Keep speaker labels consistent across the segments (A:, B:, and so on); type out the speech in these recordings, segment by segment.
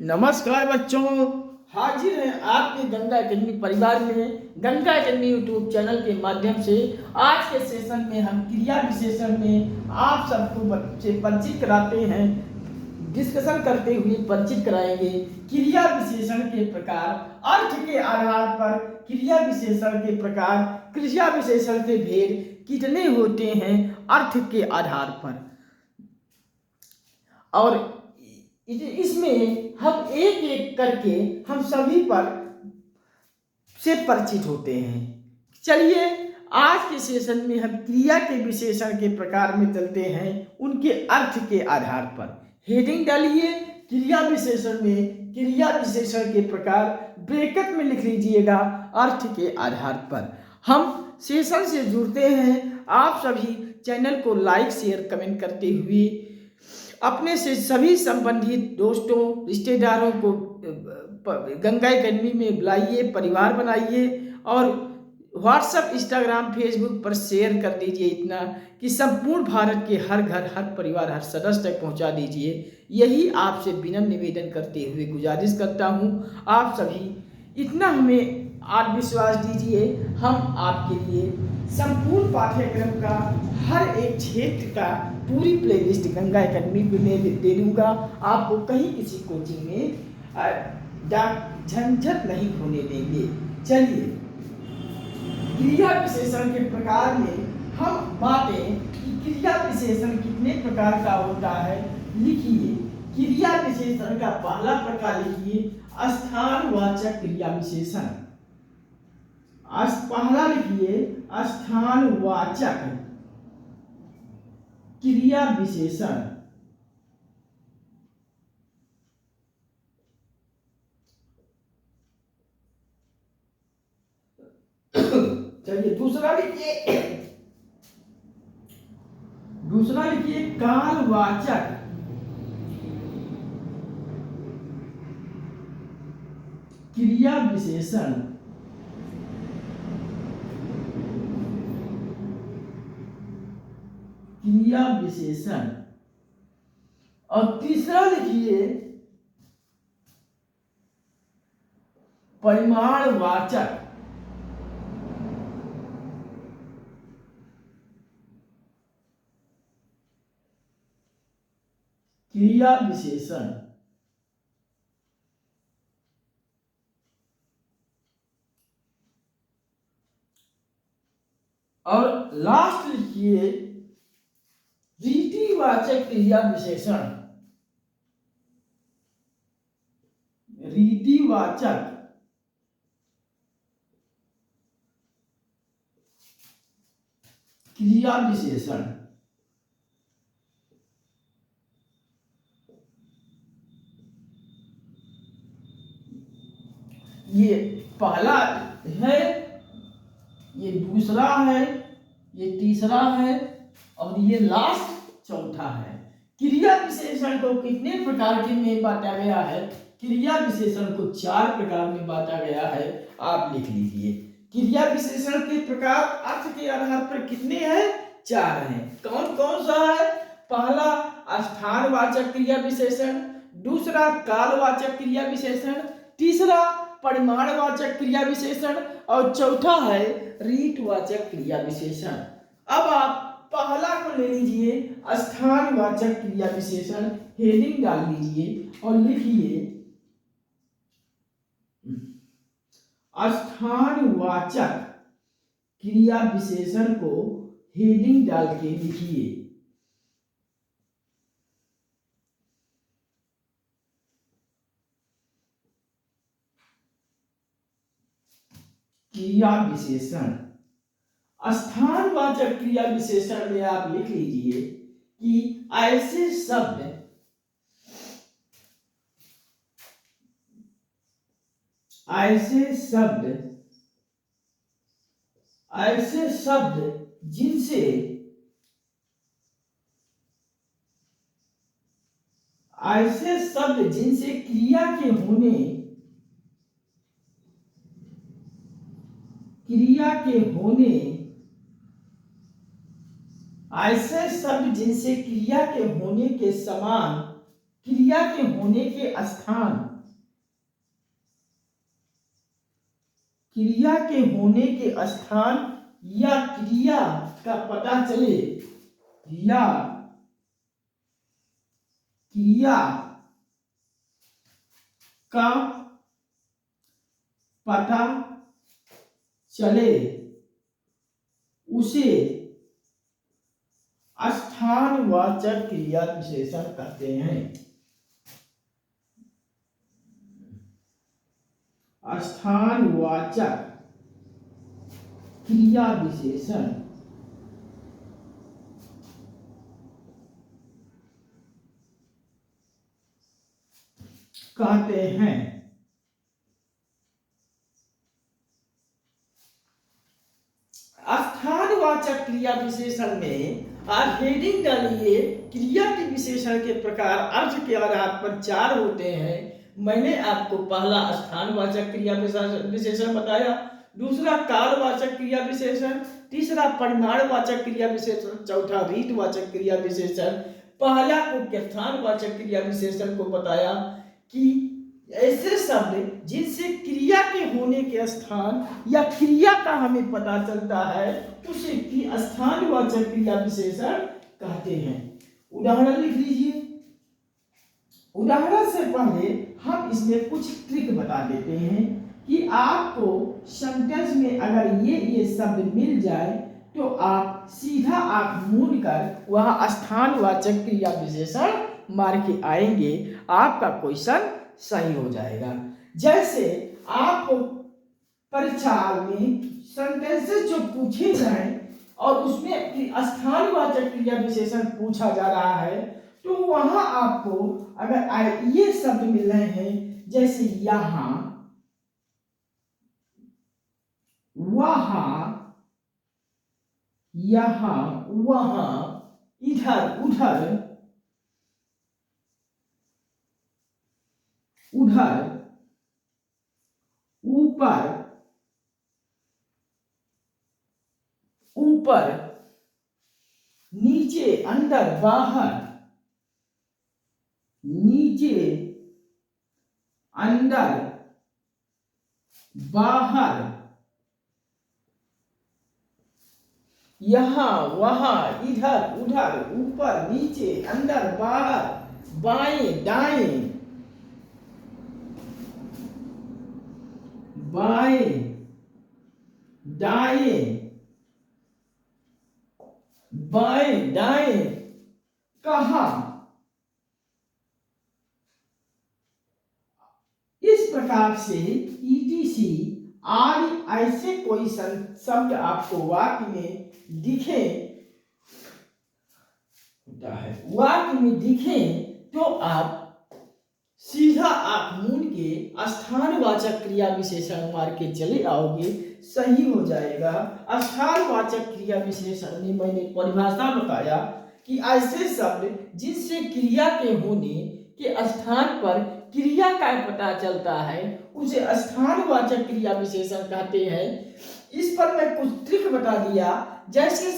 A: नमस्कार बच्चों, हाजिर हैं आपके गंगा अकेडमी परिवार में गंगा अकेडमी यूट्यूब चैनल के माध्यम से। आज के सेशन में हम क्रिया विशेषण में आप सबको बच्चे परिचित कराते हैं, डिस्कशन करते हुए परिचित कराएंगे। क्रिया विशेषण के प्रकार, अर्थ के आधार पर क्रिया विशेषण के प्रकार, क्रिया विशेषण के भेद कितने होते हैं अर्थ के आधार पर, और इसमें हम एक एक करके हम सभी पर से परिचित होते हैं। चलिए आज के सेशन में हम क्रिया के विशेषण के प्रकार में चलते हैं, उनके अर्थ के आधार पर। हेडिंग डालिए क्रिया विशेषण में, क्रिया विशेषण के प्रकार ब्रैकेट में लिख लीजिएगा अर्थ के आधार पर। हम सेशन से जुड़ते हैं, आप सभी चैनल को लाइक शेयर कमेंट करते हुए अपने से सभी संबंधित दोस्तों रिश्तेदारों को गंगा अकेडमी में बुलाइए, परिवार बनाइए और व्हाट्सएप, इंस्टाग्राम, फेसबुक पर शेयर कर दीजिए इतना कि संपूर्ण भारत के हर घर, हर परिवार, हर सदस्य तक पहुंचा दीजिए। यही आपसे विनम्र निवेदन करते हुए गुजारिश करता हूं। आप सभी इतना हमें आत्मविश्वास दीजिए, हम आपके लिए संपूर्ण पाठ्यक्रम का हर एक क्षेत्र का पूरी प्लेलिस्ट गंगा अकेडमी में दे दूंगा। आपको कहीं किसी कोचिंग में झंझट नहीं होने देंगे। चलिए क्रिया विशेषण के प्रकार में हम बातें कि क्रिया विशेषण कितने प्रकार का होता है। लिखिए क्रिया विशेषण का पहला प्रकार लिखिए स्थानवाचक क्रिया विशेषण। पहला लिखिए स्थानवाचक क्रिया विशेषण। चलिए दूसरा लिखिए कालवाचक क्रिया विशेषण। क्रिया विशेषण। और तीसरा लिखिए परिमाणवाचक क्रिया विशेषण। और लास्ट लिखिए रीतिवाचक क्रिया विशेषण। रीतिवाचक क्रिया विशेषण। ये पहला है, ये दूसरा है, ये तीसरा है और ये लास्ट चौथा है। क्रिया विशेषण को कितने प्रकार के में बांटा गया है? क्रिया विशेषण को 4 प्रकार में बांटा गया है, आप लिख लीजिए। क्रिया विशेषण के प्रकार अर्थ के आधार पर कितने हैं? 4 हैं। कौन कौन सा है? पहला स्थानवाचक क्रिया विशेषण, दूसरा कालवाचक क्रिया विशेषण, तीसरा परिमाणवाचक क्रिया विशेषण और चौथा है रीतवाचक क्रिया विशेषण। अब आप पहला को ले लीजिए स्थानवाचक क्रिया विशेषण। हेडिंग डाल लीजिए और लिखिए स्थानवाचक क्रिया विशेषण को हेडिंग डाल के लिखिए। क्रिया विशेषण। स्थानवाचक क्रिया विशेषण में आप लिख लीजिए कि ऐसे शब्द जिनसे क्रिया के होने ऐसे शब्द जिनसे क्रिया के होने के समान क्रिया के होने के स्थान, क्रिया के होने के स्थान या क्रिया का पता चले, या क्रिया का पता चले उसे स्थानवाचक क्रिया विशेषण कहते हैं। स्थानवाचक क्रिया विशेषण कहते हैं। स्थानवाचक क्रिया विशेषण में आप हेडिंग डालिए, क्रिया के विशेषण के प्रकार अर्थ के आधार पर 4 होते हैं। मैंने आपको पहला स्थानवाचक क्रिया विशेषण बताया, दूसरा कालवाचक क्रिया विशेषण, तीसरा परिमाणवाचक क्रिया विशेषण, चौथा रीतवाचक क्रिया विशेषण। पहला स्थानवाचक क्रिया विशेषण को बताया कि ऐसे शब्द जिनसे क्रिया के होने के स्थान या क्रिया का हमें पता चलता है उसे स्थानवाचक क्रिया विशेषण कहते हैं। उदाहरण लिख लीजिए। उदाहरण से पहले हम इसमें कुछ ट्रिक बता देते हैं कि आपको सेंटेंस में अगर ये शब्द मिल जाए तो आप सीधा आंख मूंद कर वह स्थानवाचक क्रिया विशेषण मार के आएंगे, आपका क्वेश्चन सही हो जाएगा। जैसे आपको परीक्षा में सेंटेंसेस जो पूछे जाए और उसमें स्थानवाचक क्रिया विशेषण पूछा जा रहा है तो वहां आपको अगर ये शब्द मिल रहे हैं जैसे यहां, वहां, यहां, वहां, इधर, उधर, उधर, ऊपर, ऊपर, नीचे, अंदर, बाहर, नीचे, अंदर, बाहर, यहां, वहां, इधर, उधर, ऊपर, नीचे, अंदर, बाहर, बाएं, दाएं, बाएं, दाएं, बाएं, दाएं, कहां। इस प्रकार से ETC आदि ऐसे कोई शब्द आपको वाक्य में दिखे, वाक्य में दिखे तो आप सीधा आंख मूंद के स्थानवाचक क्रिया विशेषण मार के चले आओगे, सही हो जाएगा। स्थानवाचक क्रिया विशेषण में मैंने परिभाषा बताया कि ऐसे शब्द जिनसे क्रिया के होने के स्थान पर क्रिया का पता चलता है उसे स्थानवाचक क्रिया विशेषण कहते हैं। इस पर मैं कुछ ट्रिक बता दिया। जैसे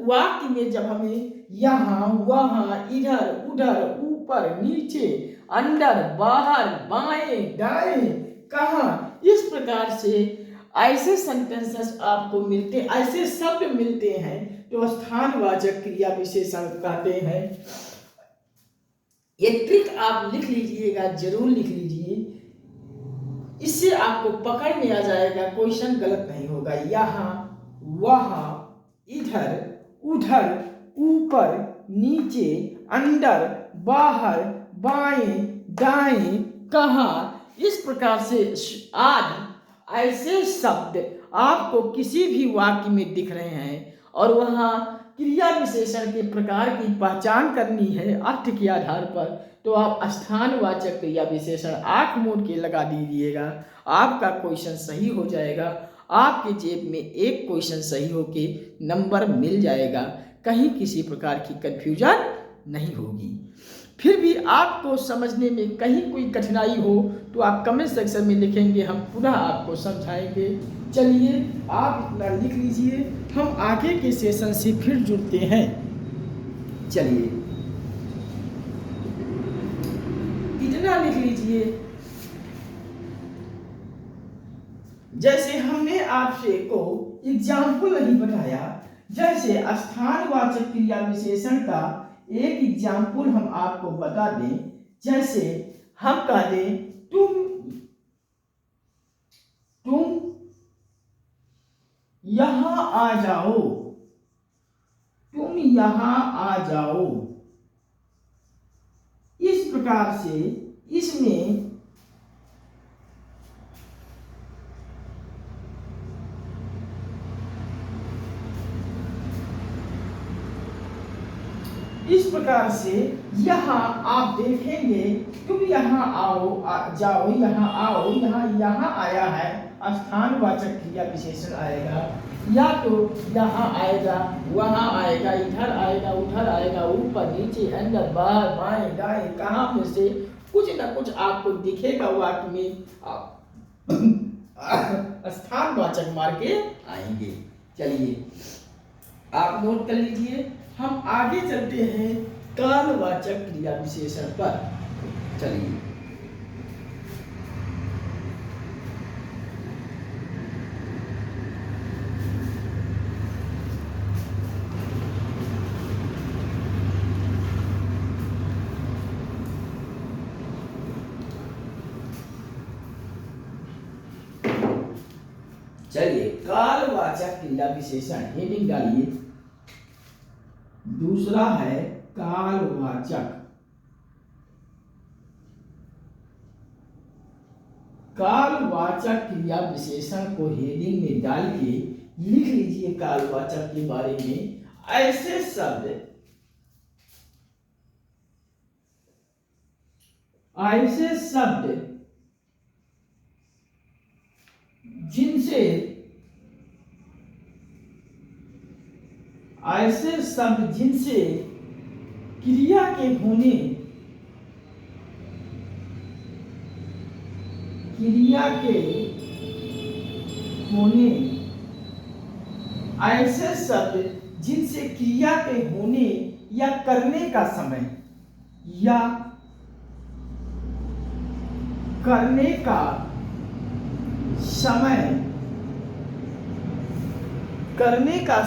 A: वाक्य में जब हमें यहाँ, वहाँ, इधर, उधर, ऊपर, नीचे, अंदर, बाहर, बाएं, दाएं, कहाँ, इस प्रकार से ऐसे सेंटेंसेस आपको मिलते, ऐसे शब्द मिलते हैं तो स्थानवाचक क्रिया विशेषण कहते हैं। ये ट्रिक आप लिख लीजिएगा, जरूर लिख लीजिए, इससे आपको पकड़ में आ जाएगा, क्वेश्चन गलत नहीं होगा। यहाँ, वहाँ, इधर, उधर, ऊपर, नीचे, अंदर, बाहर, बाएं, दाएं, कहाँ, इस प्रकार से आज ऐसे शब्द आपको किसी भी वाक्य में दिख रहे हैं और वहाँ क्रिया विशेषण के प्रकार की पहचान करनी है अर्थ के आधार पर, तो आप स्थानवाचक क्रिया विशेषण आंख मूंद के लगा दीजिएगा, आपका क्वेश्चन सही हो जाएगा। आपके जेब में एक क्वेश्चन सही होके नंबर मिल जाएगा, कहीं किसी प्रकार की कंफ्यूजन नहीं होगी। फिर भी आपको समझने में कहीं कोई कठिनाई हो तो आप कमेंट सेक्शन में लिखेंगे, हम पुनः आपको समझाएंगे। चलिए आप इतना लिख लीजिए, हम आगे के सेशन से फिर जुड़ते हैं। चलिए। इतना लिख लीजिए। जैसे हमने आपसे को एग्जाम्पल नहीं बताया, जैसे स्थानवाचक क्रिया विशेषण का एक एग्जाम्पल हम आपको बता दें। जैसे हम कह दें तुम यहां आ जाओ, तुम यहां आ जाओ। इस प्रकार से इसमें इस प्रकार से यहाँ आप देखेंगे तुम यहाँ आओ, जाओ, यहाँ आओ, यहाँ आया है, स्थानवाचक क्रिया विशेषण आएगा, या तो यहाँ आएगा, वहाँ आएगा, इधर आएगा, उधर आएगा, ऊपर नीचे अंदर बाहर बाएं दाएं, कहाँ में से कुछ ना कुछ आपको दिखेगा वाक्य में, स्थानवाचक मार के आएंगे। चलिए आप नोट कर लीजिए। हम आगे चलते हैं कालवाचक क्रिया विशेषण पर। चलिए कालवाचक क्रिया विशेषण हेडिंग डालिए। दूसरा है कालवाचक। कालवाचक क्रिया विशेषण को हेडिंग में डाल के लिख लीजिए कालवाचक के बारे में। ऐसे शब्द जिनसे क्रिया के होने ऐसे शब्द जिनसे क्रिया के होने या करने का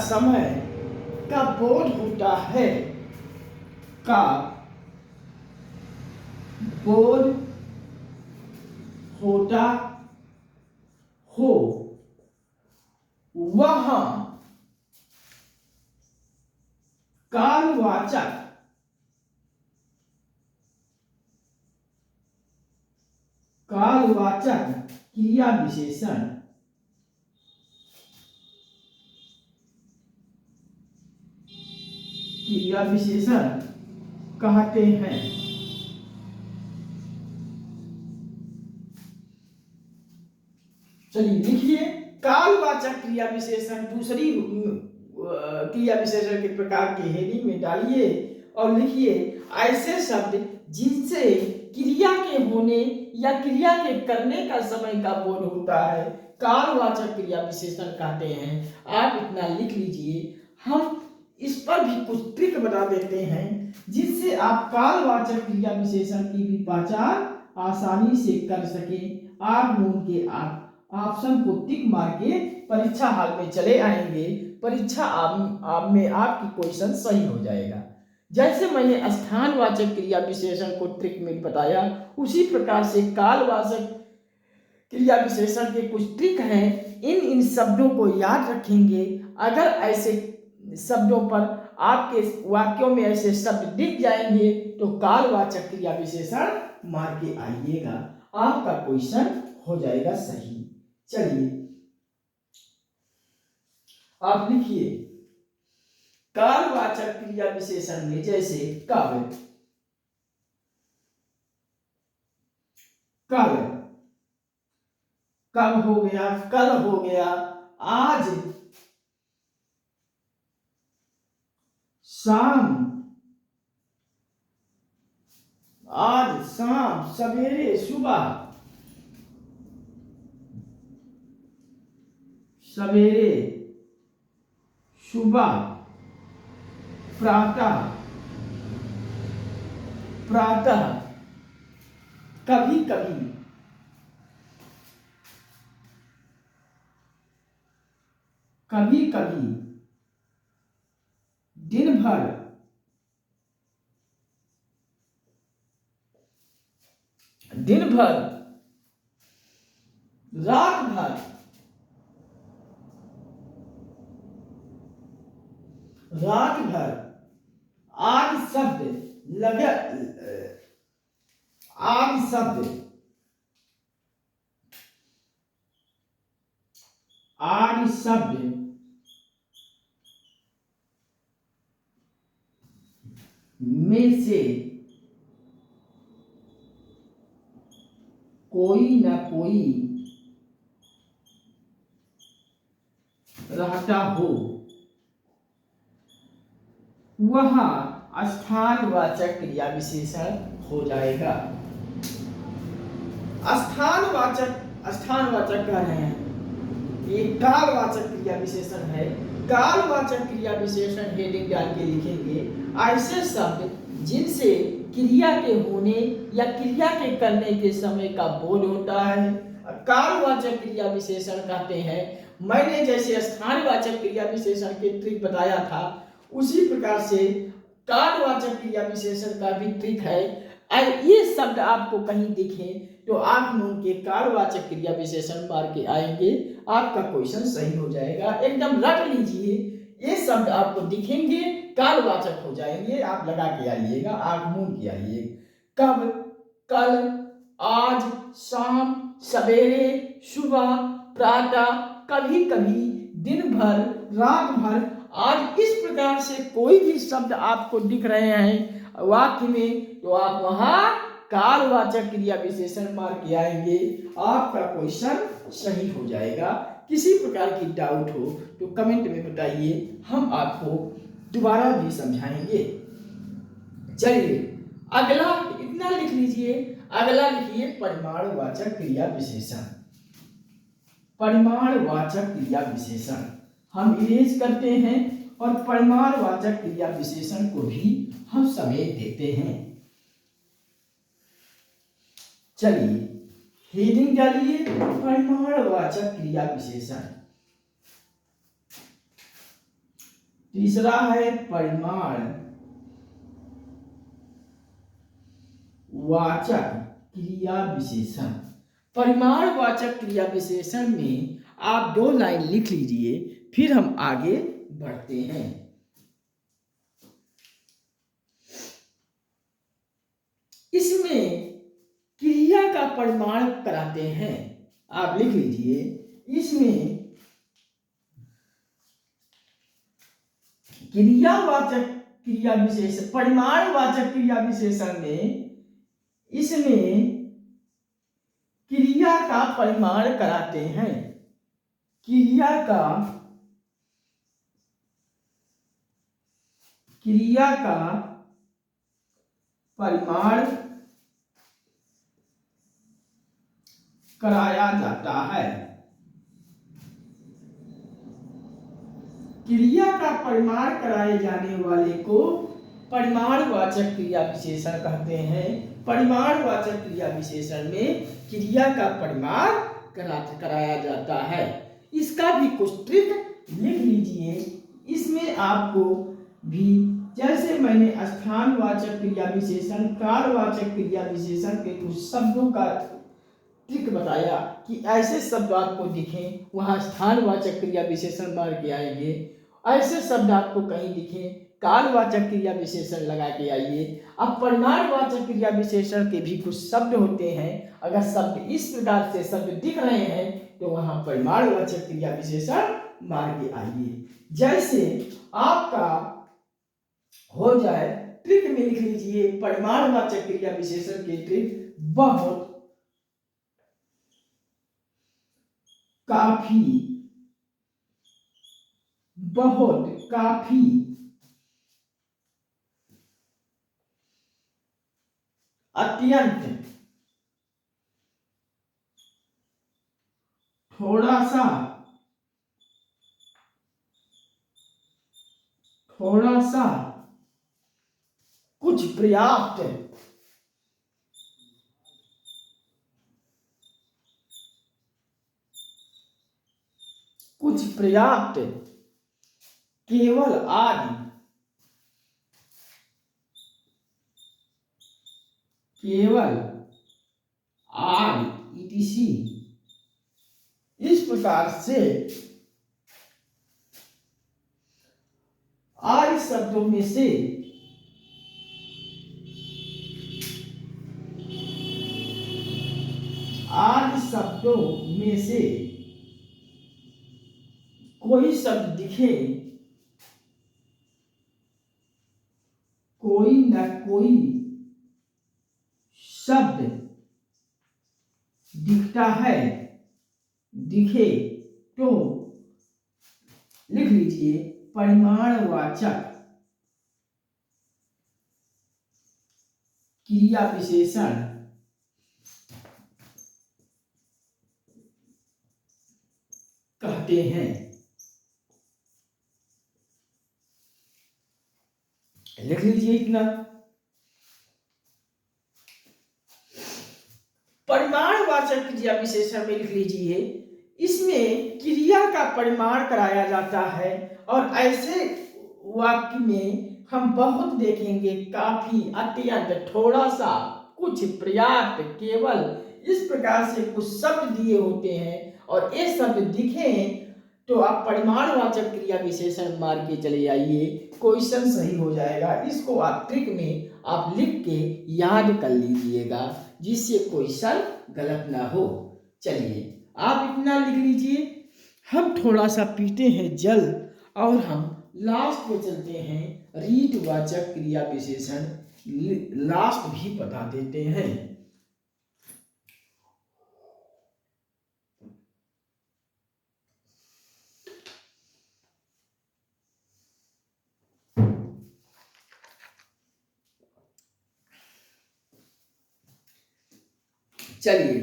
A: समय का बोध होता हो, वहां कालवाचक क्रिया विशेषण कहते हैं। चलिए लिखिए कालवाचक क्रिया विशेषण। दूसरी क्रिया विशेषण के प्रकार के हेडिंग में डालिए और लिखिए ऐसे शब्द जिनसे क्रिया के होने या क्रिया के करने का समय का बोध होता है, कालवाचक क्रिया विशेषण कहते हैं। आप इतना लिख लीजिए। हम इस पर भी कुछ ट्रिक बता देते हैं जिससे आप कालवाचक क्रिया विशेषण की भी पहचान आसानी से कर सकें। आप नोट के ऑप्शन को टिक मार के परीक्षा हॉल में चले आएंगे। परीक्षा में आपकी क्वेश्चन सही हो जाएगा। जैसे मैंने स्थानवाचक क्रिया विशेषण को ट्रिक में बताया, उसी प्रकार से कालवाचक क्रिया विशेषण के कुछ ट्रिक हैं। इन शब्दों को याद रखेंगे। अगर ऐसे शब्दों पर आपके वाक्यों में ऐसे शब्द दिख जाएंगे तो कालवाचक क्रिया विशेषण मार के आइएगा, आपका क्वेश्चन हो जाएगा सही। चलिए आप लिखिए कालवाचक क्रिया विशेषण में जैसे कब हो गया, कल हो गया, आज, शाम, सवेरे, सुबह, प्रातः, कभी कभी, कभी कभी, दिन भर, दिन भर, रात भर, रात भर, आदि शब्द लगे, आदि शब्द, आदि शब्द में से कोई न कोई रहता हो, वह स्थानवाचक क्रिया विशेषण हो जाएगा। स्थानवाचक, स्थानवाचक कह रहे हैं, ये कालवाचक क्रिया विशेषण है। कालवाचक क्रिया विशेषण हेडिंग डाल के लिखेंगे ऐसे शब्द जिनसे क्रिया के होने या क्रिया के करने के समय का बोध होता है, कालवाचक क्रिया विशेषण कहते हैं। मैंने जैसे स्थानवाचक क्रिया विशेषण के ट्रिक बताया था, उसी प्रकार से कालवाचक क्रिया विशेषण का भी ट्रिक है। ये शब्द आपको कहीं दिखे तो आंख मूंद के कालवाचक क्रिया विशेषण मार के आएंगे, आपका क्वेश्चन सही हो जाएगा। एकदम रट लीजिए, ये शब्द आपको दिखेंगे कालवाचक हो जाएंगे, आप लगा के आइएगा, आंख मूंद के आइए। कब, कल, आज, शाम, सवेरे, सुबह, प्रातः, कभी कभी, दिन भर, रात भर। आज इस प्रकार से कोई भी शब्द आपको दिख रहे हैं वाक्य में, तो आप वहां कालवाचक क्रिया विशेषण मार के आएंगे, आपका क्वेश्चन सही हो जाएगा। किसी प्रकार की डाउट हो तो कमेंट में बताइए, हम आपको दोबारा भी समझाएंगे। चलिए अगला इतना लिख लीजिए, अगला लिखिए परिमाणवाचक क्रिया विशेषण। परिमाणवाचक क्रिया विशेषण हम इरेज करते हैं और परिमाणवाचक क्रिया विशेषण को भी हम समेट देते हैं। चलिए हेडिंग डालिए परिमाणवाचक क्रिया विशेषण। तीसरा है परिमाण वाचक क्रिया विशेषण। परिमाणवाचक क्रिया विशेषण में आप 2 लाइन लिख लीजिए, फिर हम आगे बढ़ते हैं। इसमें क्रिया का परिमाण कराते हैं, आप लिख लीजिए। इसमें क्रियावाचक क्रिया विशेषण, परिमाणवाचक क्रिया विशेषण में इसमें क्रिया का परिमाण कराते हैं। क्रिया का परिमाण कराया जाता है। क्रिया का परिमाण कराए जाने वाले को परिमाणवाचक क्रिया विशेषण कहते हैं। परिमाणवाचक क्रिया विशेषण में क्रिया का परिमाण कराया जाता है। इसका भी कुछ ट्रिक लिख लीजिए। इसमें आपको भी जैसे मैंने स्थानवाचक क्रिया विशेषण, कालवाचक क्रिया विशेषण के कुछ शब्दों का ट्रिक बताया कि ऐसे शब्द आपको दिखें वहां स्थानवाचक क्रिया विशेषण मार के आएंगे, ऐसे शब्द आपको कहीं दिखें कालवाचक क्रिया विशेषण लगा के आइए। अब परिमाणवाचक क्रिया विशेषण के भी कुछ शब्द होते हैं, अगर शब्द इस प्रकार से शब्द दिख रहे हैं तो वहां परिमाणवाचक क्रिया विशेषण मार के आइए। जैसे आपका हो जाए, ट्रिक में लिख लीजिए परिमाणवाचक क्रिया विशेषण के ट्रिक। बहुत, काफी, बहुत, काफी, अत्यंत, थोड़ा सा, थोड़ा सा, कुछ, पर्याप्त, कुछ पर्याप्त, केवल, आदि, केवल, आदि, etc। इस प्रकार से आदि शब्दों में से कोई शब्द दिखे, कोई न कोई शब्द दिखता है, दिखे, तो लिख लीजिए परिमाणवाचक क्रिया विशेषण कहते हैं। लिख लीजिए इतना। परिमाणवाचक क्रिया विशेषण में लिख लीजिए, इसमें क्रिया का परिमाण कराया जाता है और ऐसे वाक्य में हम बहुत देखेंगे, काफी, अत्यंत, थोड़ा सा, कुछ, पर्याप्त, केवल, इस प्रकार से कुछ शब्द दिए होते हैं और ये शब्द दिखे तो आप परिमाणवाचक क्रिया विशेषण मार के चले आइए, क्वेश्चन सही हो जाएगा। इसको आप ट्रिक में आप लिख के याद कर लीजिएगा जिससे क्वेश्चन गलत ना हो। चलिए आप इतना लिख लीजिए। हम थोड़ा सा पीते हैं जल और हम लास्ट में चलते हैं रीतवाचक क्रिया विशेषण, लास्ट भी बता देते हैं। चलिए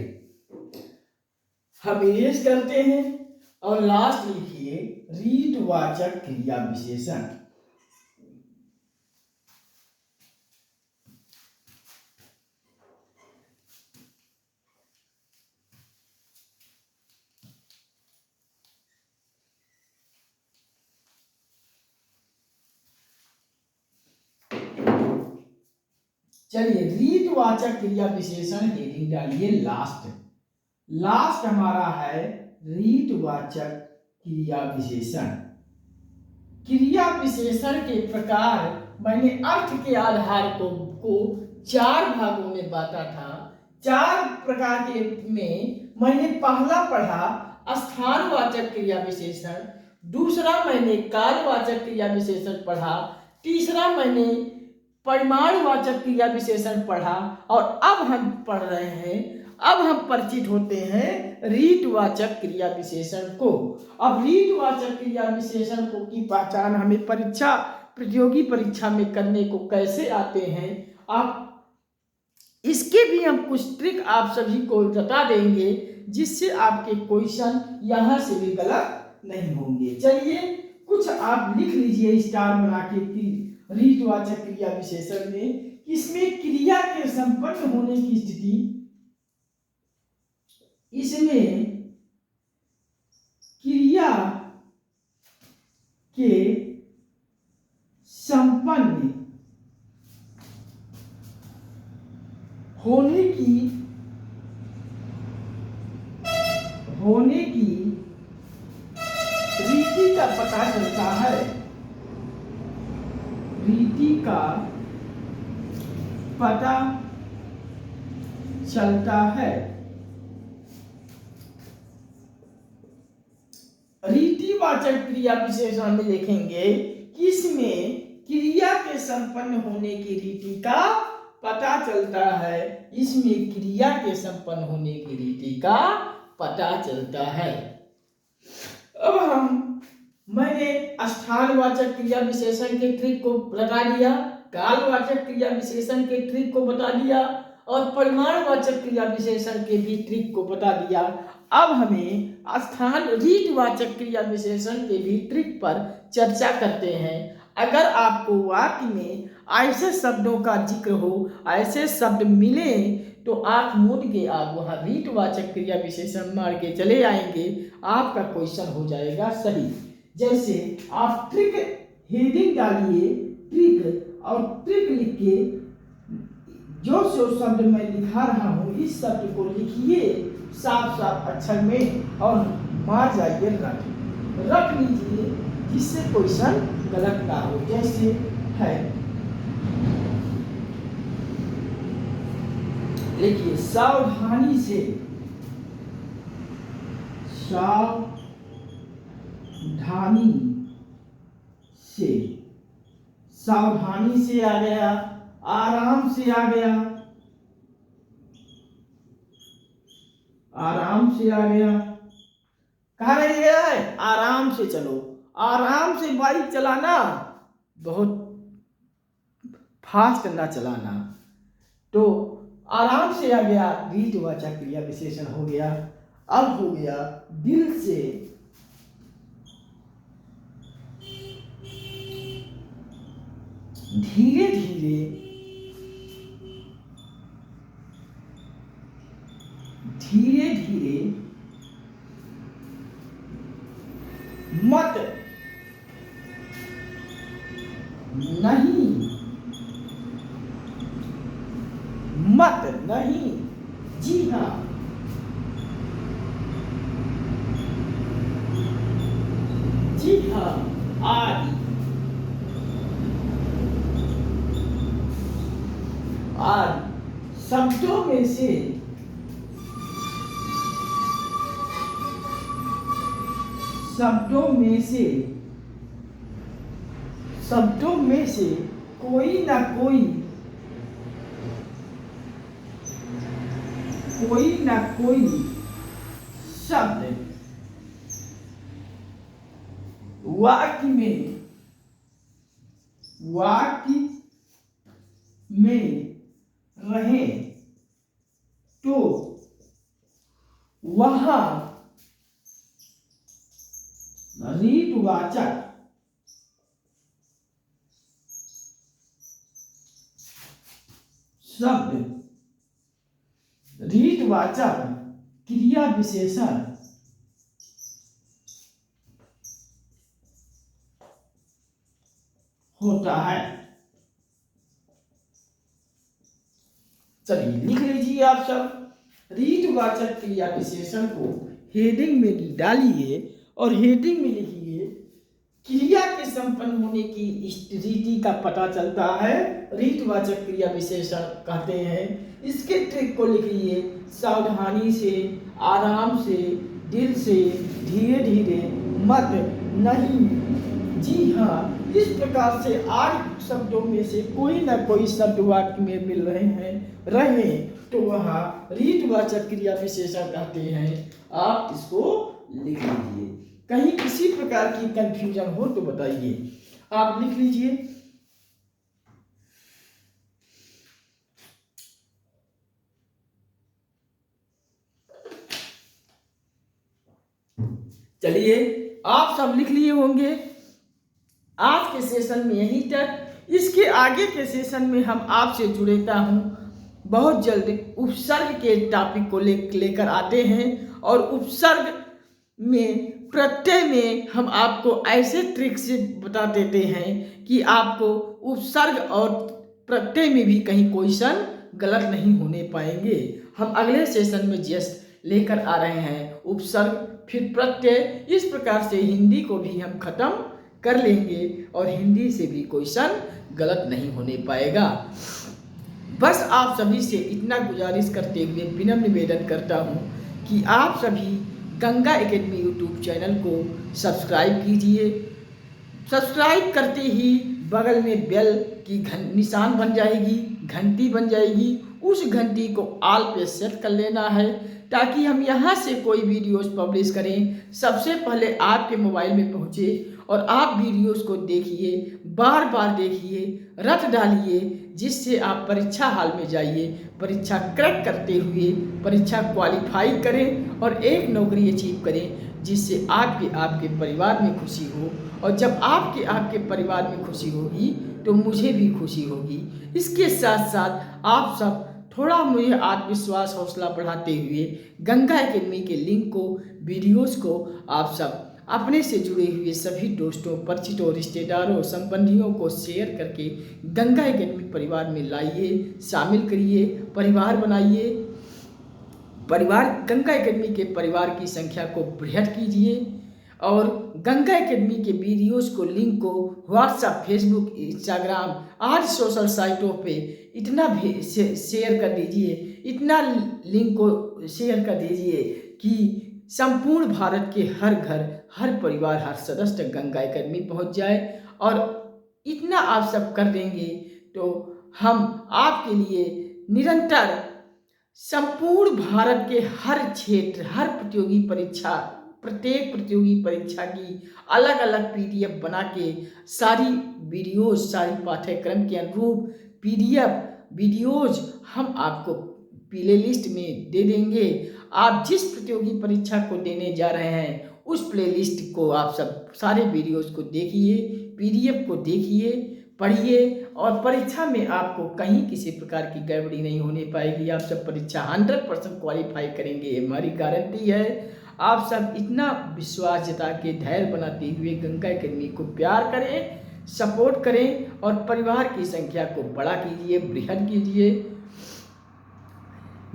A: हम इरेज करते हैं और लास्ट लिखिए रीतवाचक क्रिया विशेषण। चलिए रीतवाचक क्रिया विशेषण हेडिंग डालिए लास्ट। लास्ट हमारा है रीतवाचक क्रिया विशेषण। क्रिया विशेषण के प्रकार मैंने अर्थ के आधार को 4 भागों में बांटा था। 4 प्रकार के में मैंने पहला पढ़ा स्थानवाचक क्रिया विशेषण, दूसरा मैंने कालवाचक क्रिया विशेषण पढ़ा, तीसरा मैंने परिमाणवाचक क्रिया विशेषण पढ़ा और अब हम पढ़ रहे हैं, अब हम परिचित होते हैं रीतवाचक क्रिया विशेषण को। अब रीतवाचक क्रिया विशेषण को की पहचान हमें परीक्षा, प्रतियोगी परीक्षा में करने को कैसे आते हैं, आप इसके भी हम कुछ ट्रिक आप सभी को बता देंगे जिससे आपके क्वेश्चन यहाँ से भी गलत नहीं होंगे। चलिए कुछ आप लिख लीजिए स्टार बना के रीतवाचक क्रिया विशेषण में। इसमें क्रिया के संपन्न होने की स्थिति, इसमें क्रिया के संपन्न होने की रीति का पता चलता है, रीति का पता चलता है। रीतिवाचक क्रिया विशेषण में देखेंगे कि इसमें क्रिया के संपन्न होने की रीति का पता चलता है, इसमें क्रिया के संपन्न होने की रीति का पता चलता है। अब मैंने स्थानवाचक क्रिया विशेषण के ट्रिक को बता दिया, कालवाचक क्रिया विशेषण के ट्रिक को बता दिया और परिमाणवाचक क्रिया विशेषण के भी ट्रिक को बता दिया। अब हमें रीतवाचक क्रिया विशेषण के भी ट्रिक पर चर्चा करते हैं। अगर आपको वाक्य में ऐसे शब्दों का जिक्र हो, ऐसे शब्द मिले तो आंख मूंद के आप वहाँ रीतवाचक क्रिया विशेषण मार के चले आएंगे, आपका क्वेश्चन हो जाएगा सही। जैसे आप ट्रिक हेडिंग डालिए, ट्रिक, और ट्रिक लिख के जो शब्द मैं लिखा रहा हूँ इस शब्द को लिखिए साफ साफ अक्षर में और मार जाइए रख लीजिए, जिससे क्वेश्चन गलत ना हो। जैसे है, देखिए सावधानी से, सावधानी से आ गया, आराम से आ गया, आराम से आ गया। कहाँ रह गया है? आराम से चलो। आराम से बाइक चलाना, बहुत फास्ट ना चलाना। तो आराम से आ गया, रीतवाचक क्रिया विशेषण हो गया। अब हो गया दिल से, धीरे धीरे, धीरे धीरे, मत नहीं, मत नहीं, जी हाँ, जी हाँ, आदि आदि शब्दों में से, शब्दों में से, शब्दों में से कोई ना कोई, कोई ना कोई शब्द वाक्य में, वाक्य में रहे तो वहां रीतवाचक शब्द, रीतवाचक क्रिया विशेषण होता है। चलिए लिख लीजिए आप सब। रीतवाचक क्रिया विशेषण को हेडिंग में डालिए और हेडिंग में लिखिए क्रिया के संपन्न होने की रीति का पता चलता है, रीतवाचक क्रिया विशेषण कहते हैं। इसके ट्रिक को लिखिए सावधानी से, आराम से, दिल से, धीरे धीरे, मत नहीं, जी हाँ। इस प्रकार से 8 शब्दों में से कोई ना कोई शब्द वाक्य में मिल रहे तो वहाँ रीतवाचक क्रिया विशेषण कहते हैं। आप इसको लिख लीजिए। कहीं किसी प्रकार की कंफ्यूजन हो तो बताइए। आप लिख लीजिए। चलिए आप सब लिख लिए होंगे। आज के सेशन में यहीं तक। इसके आगे के सेशन में हम आपसे जुड़ता हूँ। बहुत जल्द उपसर्ग के टॉपिक को लेकर आते हैं और उपसर्ग में प्रत्यय में हम आपको ऐसे ट्रिक से बता देते हैं कि आपको उपसर्ग और प्रत्यय में भी कहीं क्वेश्चन गलत नहीं होने पाएंगे। हम अगले सेशन में जस्ट लेकर आ रहे हैं उपसर्ग फिर प्रत्यय। इस प्रकार से हिंदी को भी हम खत्म कर लेंगे और हिंदी से भी क्वेश्चन गलत नहीं होने पाएगा। बस आप सभी से इतना गुजारिश करते हुए विनम्र निवेदन करता हूँ कि आप सभी गंगा एकेडमी यूट्यूब चैनल को सब्सक्राइब कीजिए। सब्सक्राइब करते ही बगल में बेल की निशान बन जाएगी, घंटी बन जाएगी। उस घंटी को ऑल पे सेट कर लेना है ताकि हम यहाँ से कोई वीडियोस पब्लिश करें सबसे पहले आपके मोबाइल में पहुँचे और आप वीडियोस को देखिए, बार बार देखिए, रट डालिए, जिससे आप परीक्षा हॉल में जाइए, परीक्षा क्रैक करते हुए परीक्षा क्वालिफाई करें और एक नौकरी अचीव करें, जिससे आपके परिवार में खुशी हो। और जब आपके परिवार में खुशी होगी तो मुझे भी खुशी होगी। इसके साथ साथ आप सब थोड़ा मुझे आत्मविश्वास हौसला बढ़ाते हुए गंगा एकेडमी के लिंक को, वीडियोस को आप सब अपने से जुड़े हुए सभी दोस्तों, परिचितों, रिश्तेदारों, संबंधियों को शेयर करके गंगा एकेडमी परिवार में लाइए, शामिल करिए, परिवार बनाइए। परिवार गंगा एकेडमी के परिवार की संख्या को बृहद कीजिए और गंगा एकेडमी के वीडियोस को, लिंक को व्हाट्सएप, फेसबुक, इंस्टाग्राम आदि सोशल साइटों पे इतना भी शेयर कर दीजिए, इतना लिंक को शेयर कर दीजिए कि संपूर्ण भारत के हर घर, हर परिवार, हर सदस्य तक गंगा एकेडमी पहुंच जाए। और इतना आप सब कर देंगे तो हम आपके लिए निरंतर संपूर्ण भारत के हर क्षेत्र, हर प्रतियोगी परीक्षा, प्रत्येक प्रतियोगी परीक्षा की अलग अलग पीडीएफ बना के सारी वीडियोस, सारी पाठ्यक्रम के अनुरूप पीडीएफ वीडियोज हम आपको प्ले लिस्ट में दे देंगे। आप जिस प्रतियोगी परीक्षा को देने जा रहे हैं उस प्ले लिस्ट को आप सब सारे वीडियोस को देखिए, पीडीएफ को देखिए, पढ़िए और परीक्षा में आपको कहीं किसी प्रकार की गड़बड़ी नहीं होने पाएगी। आप सब परीक्षा 100% क्वालिफाई करेंगे, हमारी गारंटी है। आप सब इतना विश्वास जता के, धैर्य बनाते हुए गंगा एकेडमी को प्यार करें, सपोर्ट करें और परिवार की संख्या को बड़ा कीजिए, बृहद कीजिए।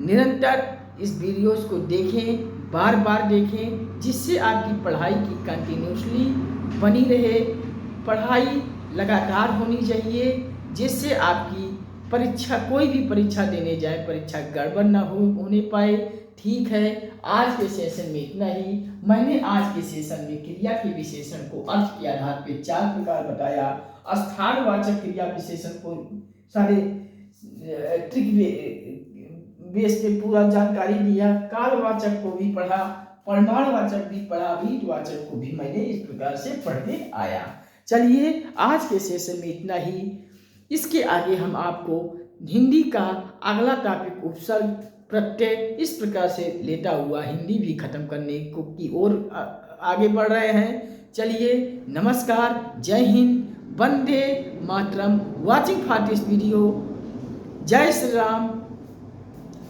A: निरंतर इस वीडियोस को देखें, बार बार देखें, जिससे आपकी पढ़ाई की कंटिन्यूसली बनी रहे। पढ़ाई लगातार होनी चाहिए, जिससे आपकी परीक्षा, कोई भी परीक्षा देने जाए, परीक्षा गड़बड़ ना होने पाए। ठीक है, आज के सेशन में इतना ही। मैंने आज के सेशन में क्रिया के विशेषण को अर्थ के आधार पर 4 प्रकार बताया। स्थानवाचक क्रिया विशेषण को सारे ट्रिक बेस पे पूरा जानकारी दिया। कालवाचक को भी पढ़ा, परिमाणवाचक भी पढ़ा, रीतवाचक को भी मैंने इस प्रकार से पढ़ते आया। चलिए, आज के सेशन में इतना ही। इसके आगे हम आपको हिंदी का अगला टॉपिक, उपसर्ग, प्रत्यय, इस प्रकार से लेता हुआ हिंदी भी खत्म करने को की ओर आगे बढ़ रहे हैं। चलिए, नमस्कार, जय Hind, Vande Mataram, watching for this video. जय श्री राम,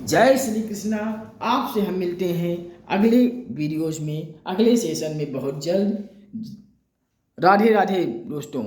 A: जय श्री कृष्णा। आपसे हम मिलते हैं अगले वीडियोज में, अगले सेशन में बहुत जल्द। राधे राधे दोस्तों।